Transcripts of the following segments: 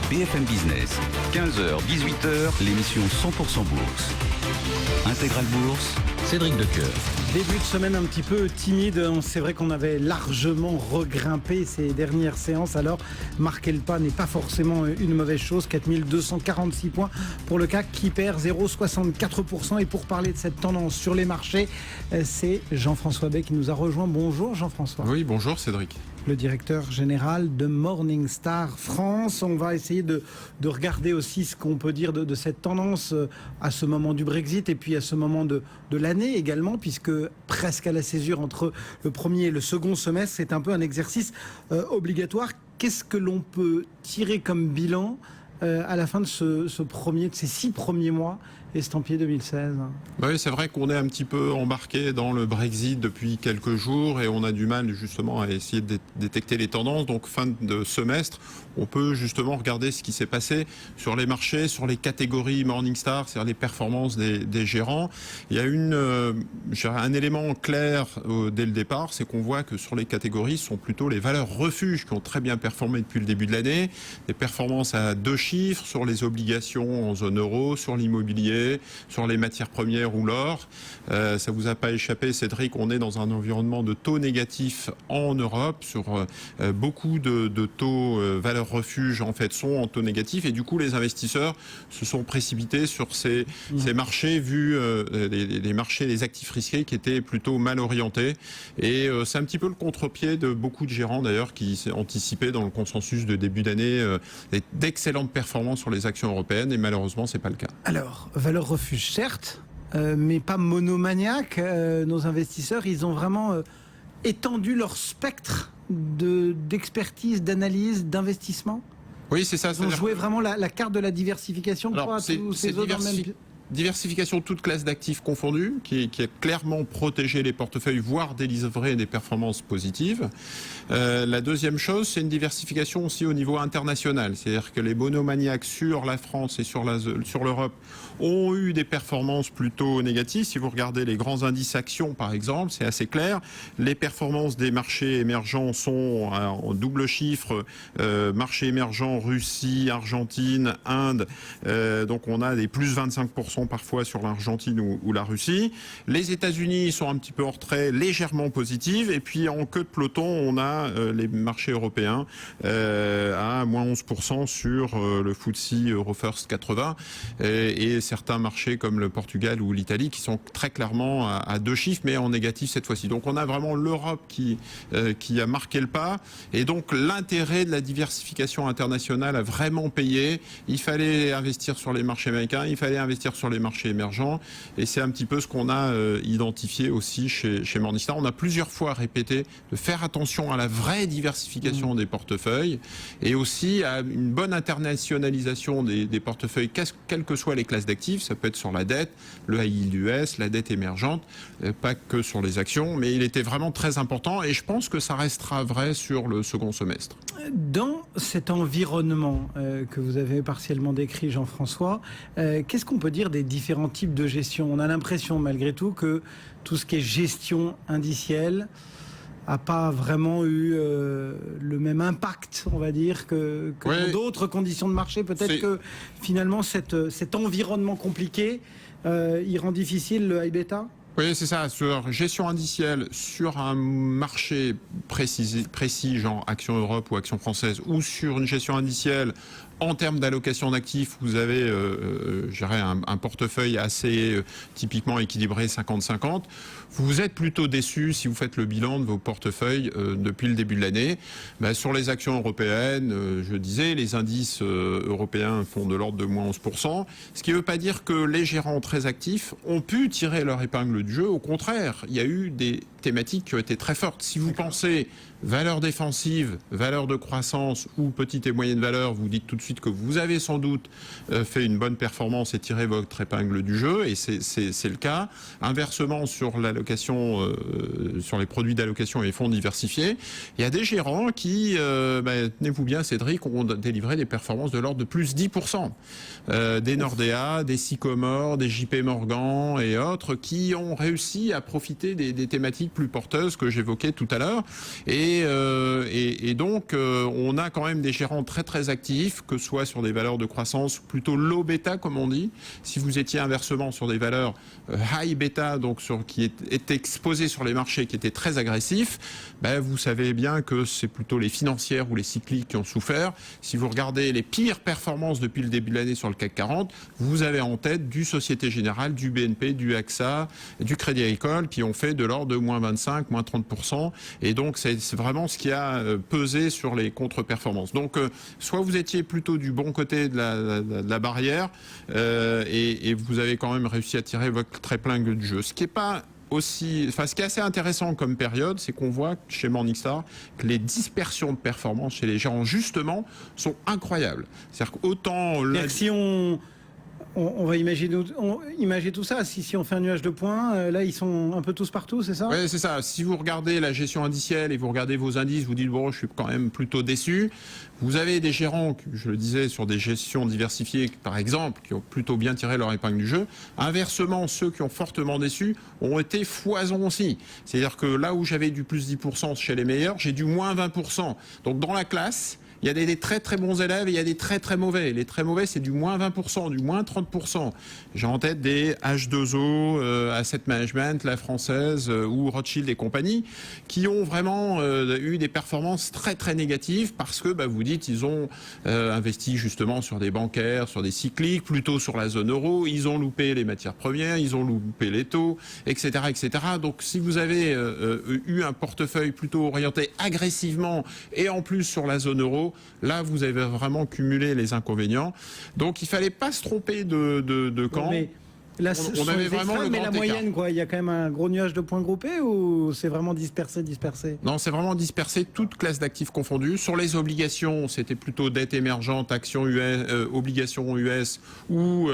BFM Business, 15h-18h, l'émission 100% Bourse. Intégrale Bourse, Cédric Decoeur. Début de semaine un petit peu timide, c'est vrai qu'on avait largement regrimpé ces dernières séances, alors marquer le pas n'est pas forcément une mauvaise chose. 4246 points pour le CAC qui perd 0,64%. Et pour parler de cette tendance sur les marchés, c'est Jean-François Bay qui nous a rejoint. Bonjour Jean-François. Oui, bonjour Cédric. Le directeur général de Morningstar France. On va essayer de regarder aussi ce qu'on peut dire de cette tendance à ce moment du Brexit et puis à ce moment de l'année également, puisque presque à la césure entre le premier et le second semestre, c'est un peu un exercice obligatoire. Qu'est-ce que l'on peut tirer comme bilan à la fin de ces 6 premiers mois estampillé 2016? Oui, c'est vrai qu'on est un petit peu embarqué dans le Brexit depuis quelques jours et on a du mal justement à essayer de détecter les tendances. Donc fin de semestre, on peut justement regarder ce qui s'est passé sur les marchés, sur les catégories Morningstar, c'est-à-dire les performances des gérants. Il y a un élément clair dès le départ, c'est qu'on voit que sur les catégories, ce sont plutôt les valeurs refuges qui ont très bien performé depuis le début de l'année. Des performances à 2 chiffres sur les obligations en zone euro, sur l'immobilier, sur les matières premières ou l'or. Ça vous a pas échappé, Cédric, on est dans un environnement de taux négatifs en Europe, sur beaucoup de taux valeurs refuges en fait sont en taux négatif, et du coup les investisseurs se sont précipités sur ces marchés vu les marchés des actifs risqués qui étaient plutôt mal orientés, et c'est un petit peu le contre-pied de beaucoup de gérants d'ailleurs qui anticipaient dans le consensus de début d'année d'excellentes performances sur les actions européennes, et malheureusement c'est pas le cas. Alors, valeur refuge certes, mais pas monomaniaque. Nos investisseurs, ils ont vraiment étendu leur spectre d'expertise, d'analyse, d'investissement. Oui, c'est ça. Ils ont joué vraiment la carte de la diversification. Alors, diversification toute classe d'actifs confondus, qui a clairement protégé les portefeuilles, voire délivré des performances positives. La deuxième chose, c'est une diversification aussi au niveau international. C'est-à-dire que les monomaniaques sur la France et sur l'Europe ont eu des performances plutôt négatives. Si vous regardez les grands indices actions, par exemple, c'est assez clair. Les performances des marchés émergents sont en double chiffre. Marchés émergents, Russie, Argentine, Inde. Donc on a des plus 25% parfois sur l'Argentine ou la Russie. Les États-Unis sont un petit peu en retrait, légèrement positifs. Et puis en queue de peloton, on a les marchés européens à moins 11% sur le FTSE Eurofirst 80 et certains marchés comme le Portugal ou l'Italie qui sont très clairement à 2 chiffres mais en négatif cette fois-ci. Donc on a vraiment l'Europe qui a marqué le pas, et donc l'intérêt de la diversification internationale a vraiment payé. Il fallait investir sur les marchés américains, il fallait investir sur les marchés émergents, et c'est un petit peu ce qu'on a identifié aussi chez Morningstar. On a plusieurs fois répété de faire attention à la vraie diversification des portefeuilles et aussi à une bonne internationalisation des portefeuilles, quelles que soient les classes d'actifs. Ça peut être sur la dette, le high yield US, la dette émergente, pas que sur les actions, mais il était vraiment très important, et je pense que ça restera vrai sur le second semestre. Dans cet environnement que vous avez partiellement décrit, Jean-François, qu'est-ce qu'on peut dire des différents types de gestion? On a l'impression malgré tout que tout ce qui est gestion indicielle n'a pas vraiment eu le même impact, on va dire, que dans d'autres conditions de marché. Peut-être que finalement cet environnement compliqué, il rend difficile le high beta. Oui, c'est ça. Sur gestion indicielle, sur un marché précis, genre Action Europe ou Action Française, ou sur une gestion indicielle en termes d'allocation d'actifs, vous avez je dirais un portefeuille assez typiquement équilibré 50-50. Vous êtes plutôt déçu si vous faites le bilan de vos portefeuilles depuis le début de l'année. Sur les actions européennes, je disais, les indices européens font de l'ordre de moins 11%, ce qui ne veut pas dire que les gérants très actifs ont pu tirer leur épingle du jeu. Au contraire, il y a eu des thématiques qui ont été très fortes. Si vous pensez valeur défensive, valeur de croissance ou petite et moyenne valeur, vous dites tout de suite que vous avez sans doute fait une bonne performance et tiré votre épingle du jeu, et c'est le cas. Inversement, sur l'allocation, sur les produits d'allocation et les fonds diversifiés, il y a des gérants qui, tenez-vous bien Cédric, ont délivré des performances de l'ordre de plus 10%. Des Nordea, des Sycomore, des JP Morgan et autres qui ont ont réussi à profiter des thématiques plus porteuses que j'évoquais tout à l'heure. Et donc, on a quand même des gérants très très actifs, que ce soit sur des valeurs de croissance plutôt low bêta, comme on dit. Si vous étiez inversement sur des valeurs high bêta, donc qui étaient exposées sur les marchés, qui étaient très agressifs, ben, vous savez bien que c'est plutôt les financières ou les cycliques qui ont souffert. Si vous regardez les pires performances depuis le début de l'année sur le CAC 40, vous avez en tête du Société Générale, du BNP, du AXA, du Crédit Agricole, qui ont fait de l'ordre de moins 25, moins 30%. Et donc, c'est vraiment ce qui a pesé sur les contre-performances. Donc, soit vous étiez plutôt du bon côté de la barrière, et vous avez quand même réussi à tirer votre épingle du jeu. Ce qui est assez intéressant comme période, c'est qu'on voit chez Morningstar que les dispersions de performance chez les gérants, justement, sont incroyables. C'est-à-dire qu'autant... Si on va imaginer tout ça. Si on fait un nuage de points, là, ils sont un peu tous partout, c'est ça? Oui, c'est ça. Si vous regardez la gestion indicielle et vous regardez vos indices, vous dites, bon, je suis quand même plutôt déçu. Vous avez des gérants, je le disais, sur des gestions diversifiées, par exemple, qui ont plutôt bien tiré leur épingle du jeu. Inversement, ceux qui ont fortement déçu ont été foison aussi. C'est-à-dire que là où j'avais du plus 10% chez les meilleurs, j'ai du moins 20%. Donc, dans la classe, il y a des très très bons élèves et il y a des très très mauvais. Les très mauvais, c'est du moins 20%, du moins 30%. J'ai en tête des H2O, Asset Management, La Française ou Rothschild et compagnie, qui ont vraiment eu des performances très très négatives parce que, vous dites, ils ont investi justement sur des bancaires, sur des cycliques, plutôt sur la zone euro. Ils ont loupé les matières premières, ils ont loupé les taux, etc., etc. Donc, si vous avez eu un portefeuille plutôt orienté agressivement et en plus sur la zone euro, là, vous avez vraiment cumulé les inconvénients. Donc, il ne fallait pas se tromper de camp. Mais là, on avait vraiment le grand mais la moyenne, écart. quoi. Il y a quand même un gros nuage de points groupés ou c'est vraiment dispersé? Non, c'est vraiment dispersé, toutes classes d'actifs confondues. Sur les obligations, c'était plutôt dette émergente, actions US, obligations US ou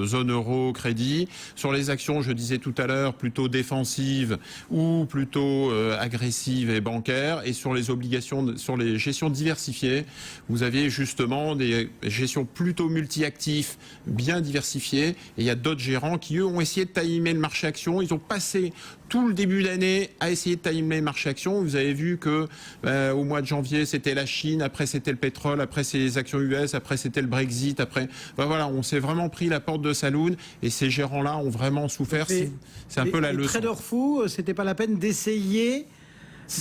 zone euro, crédit. Sur les actions, je disais tout à l'heure, plutôt défensives ou plutôt agressives et bancaires. Et sur les obligations, sur les gestions diversifiées, vous aviez justement des gestions plutôt multi-actifs, bien diversifiées. Et il y a d'autres gérants qui, eux, ont essayé de timer le marché action. Ils ont passé tout le début d'année à essayer de timer le marché action. Vous avez vu que au mois de janvier, c'était la Chine, après c'était le pétrole, après c'est les actions US, après c'était le Brexit, après... voilà, on s'est vraiment pris la porte de saloon et ces gérants-là ont vraiment souffert. C'est un peu la leçon. Les traders fous, c'était pas la peine d'essayer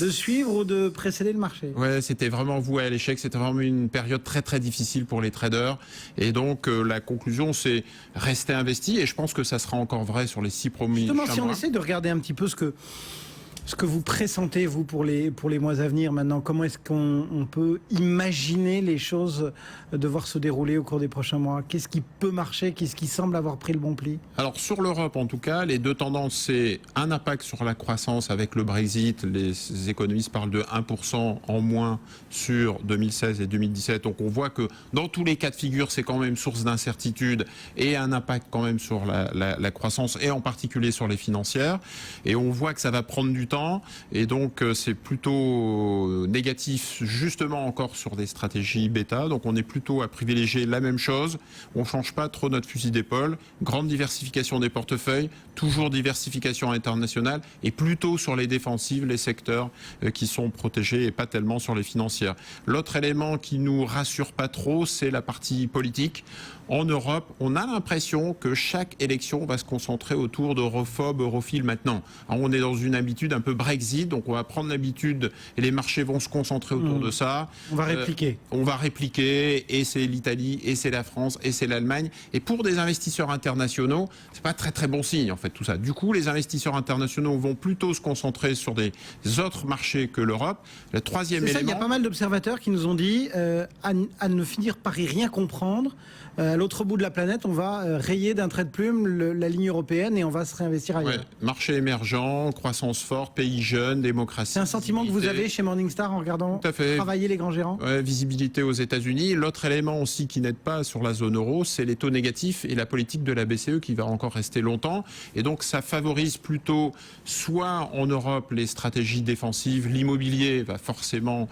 de suivre ou de précéder le marché. Ouais, c'était vraiment voué à l'échec. C'était vraiment une période très très difficile pour les traders. Et donc la conclusion, c'est rester investi. Et je pense que ça sera encore vrai sur les 6 premiers mois. Justement, si on essaie de regarder un petit peu ce que vous pressentez, vous, pour les mois à venir maintenant, comment est-ce qu'on peut imaginer les choses devoir se dérouler au cours des prochains mois? Qu'est-ce qui peut marcher? Qu'est-ce qui semble avoir pris le bon pli? Alors, sur l'Europe, en tout cas, les deux tendances, c'est un impact sur la croissance avec le Brexit. Les économistes parlent de 1% en moins sur 2016 et 2017. Donc, on voit que dans tous les cas de figure, c'est quand même source d'incertitude et un impact quand même sur la croissance et en particulier sur les financières. Et on voit que ça va prendre du temps. Et donc, c'est plutôt négatif, justement, encore sur des stratégies bêta. Donc, on est plutôt à privilégier la même chose. On ne change pas trop notre fusil d'épaule. Grande diversification des portefeuilles, toujours diversification internationale et plutôt sur les défensives, les secteurs qui sont protégés et pas tellement sur les financières. L'autre élément qui nous rassure pas trop, c'est la partie politique. En Europe, on a l'impression que chaque élection va se concentrer autour d'europhobes, europhiles maintenant. Alors, on est dans une habitude un peu Brexit, donc on va prendre l'habitude et les marchés vont se concentrer autour de ça. On va répliquer. On va répliquer, et c'est l'Italie, et c'est la France, et c'est l'Allemagne. Et pour des investisseurs internationaux, c'est pas très très bon signe en fait tout ça. Du coup, les investisseurs internationaux vont plutôt se concentrer sur des autres marchés que l'Europe. Le troisième élément... Il y a pas mal d'observateurs qui nous ont dit à ne finir par y rien comprendre. À l'autre bout de la planète, on va rayer d'un trait de plume la ligne européenne et on va se réinvestir ailleurs. Ouais, marché émergent, croissance forte. fort, pays jeune, démocratie. C'est un sentiment que vous avez chez Morningstar en regardant Tout à fait. travailler les grands gérants? Ouais, visibilité aux États-Unis. L'autre élément aussi qui n'aide pas sur la zone euro, c'est les taux négatifs et la politique de la BCE qui va encore rester longtemps. Et donc ça favorise plutôt soit en Europe les stratégies défensives, l'immobilier va forcément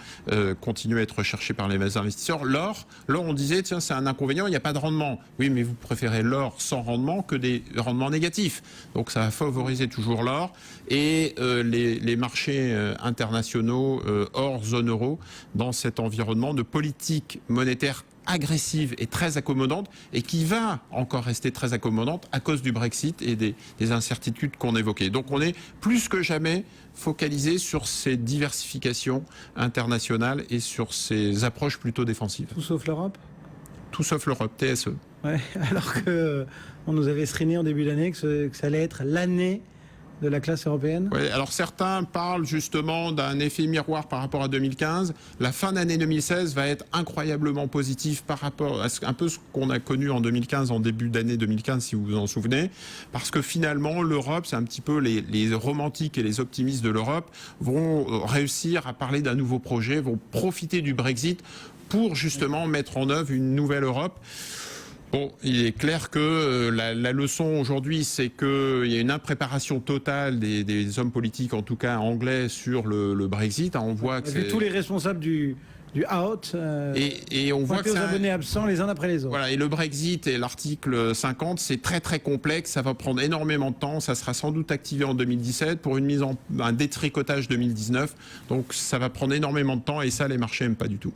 continuer à être recherché par les investisseurs. L'or, on disait tiens c'est un inconvénient, il n'y a pas de rendement. Oui mais vous préférez l'or sans rendement que des rendements négatifs. Donc ça va favoriser toujours l'or et les marchés internationaux hors zone euro dans cet environnement de politique monétaire agressive et très accommodante et qui va encore rester très accommodante à cause du Brexit et des incertitudes qu'on évoquait. Donc on est plus que jamais focalisé sur ces diversifications internationales et sur ces approches plutôt défensives. Tout sauf l'Europe? Tout sauf l'Europe, TSE. Ouais, alors qu'on nous avait screené en début d'année que ça allait être l'année de la classe européenne. Oui, alors certains parlent justement d'un effet miroir par rapport à 2015. La fin d'année 2016 va être incroyablement positive par rapport à un peu ce qu'on a connu en 2015, en début d'année 2015, si vous vous en souvenez. Parce que finalement, l'Europe, c'est un petit peu les romantiques et les optimistes de l'Europe vont réussir à parler d'un nouveau projet, vont profiter du Brexit pour justement mettre en œuvre une nouvelle Europe. Bon, il est clair que la leçon aujourd'hui, c'est qu'il y a une impréparation totale des hommes politiques, en tout cas anglais, sur le Brexit. On voit que tous les responsables du out et on voit que aux abonnés absents les uns après les autres. Voilà, et le Brexit et l'article 50, c'est très très complexe, ça va prendre énormément de temps, ça sera sans doute activé en 2017 pour un détricotage 2019. Donc ça va prendre énormément de temps et ça les marchés n'aiment pas du tout.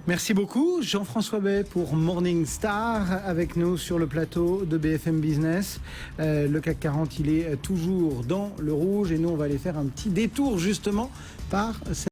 Merci beaucoup Jean-François Bay pour Morningstar avec nous sur le plateau de BFM Business. Le CAC 40 il est toujours dans le rouge et nous on va aller faire un petit détour justement par cette